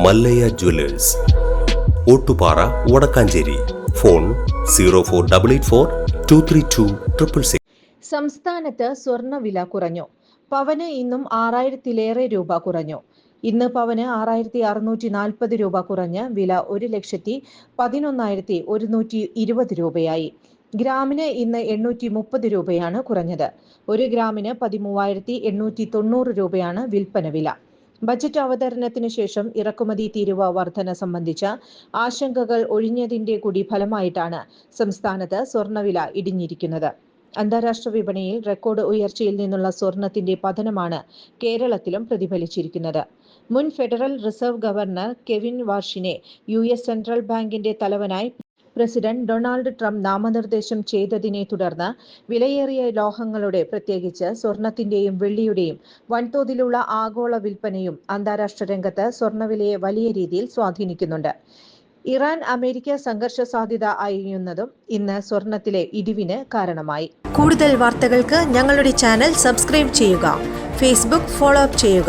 Mallayya Jewellers, Ottupara, Vadakkanchery. Phone 0488423266. സംസ്ഥാനത്ത് സ്വർണ്ണവില കുറഞ്ഞു. പവന് ഇന്നും 6000-ലേറെ രൂപ കുറഞ്ഞു. ഇന്ന് പവന് 6640 രൂപ കുറഞ്ഞ് വില 1,11,120 രൂപയായി. ഗ്രാമിന് ഇന്ന് 830 രൂപയാണ് കുറഞ്ഞത്. 1 ഗ്രാമിന് 13,890 രൂപയാണ് വിൽപ്പന വില. ബജറ്റ് അവതരണത്തിന് ശേഷം ഇറക്കുമതി തീരുവ വർധന സംബന്ധിച്ച ആശങ്കകൾ ഒഴിഞ്ഞതിന്റെ കൂടി ഫലമായിട്ടാണ് സംസ്ഥാനത്ത് സ്വർണ്ണവില ഇടിഞ്ഞിരിക്കുന്നത്. അന്താരാഷ്ട്ര വിപണിയിൽ റെക്കോർഡ് ഉയർച്ചയിൽ നിന്നുള്ള സ്വർണത്തിന്റെ പതനമാണ് കേരളത്തിലും പ്രതിഫലിച്ചിരിക്കുന്നത്. മുൻ ഫെഡറൽ റിസർവ് ഗവർണർ കെവിൻ വാർഷിനെ US സെൻട്രൽ ബാങ്കിന്റെ തലവനായി പ്രസിഡന്റ് ഡൊണാൾഡ് ട്രംപ് നാമനിർദ്ദേശം ചെയ്തതിനെ തുടർന്ന് വിലയേറിയ ലോഹങ്ങളുടെ, പ്രത്യേകിച്ച് സ്വർണത്തിന്റെയും വെള്ളിയുടെയും വൻതോതിലുള്ള ആഗോള വിൽപ്പനയും അന്താരാഷ്ട്ര രംഗത്ത് സ്വർണ്ണവിലയെ വലിയ രീതിയിൽ സ്വാധീനിക്കുന്നുണ്ട്. ഇറാൻ അമേരിക്ക സംഘർഷ സാധ്യത അയയുന്നതും ഇന്ന് സ്വർണത്തിലെ ഇടിവിന് കാരണമായി. കൂടുതൽ വാർത്തകൾക്ക് ഞങ്ങളുടെ ചാനൽ സബ്സ്ക്രൈബ് ചെയ്യുക. ഫേസ്ബുക്ക് ഫോളോ അപ്പ് ചെയ്യുക.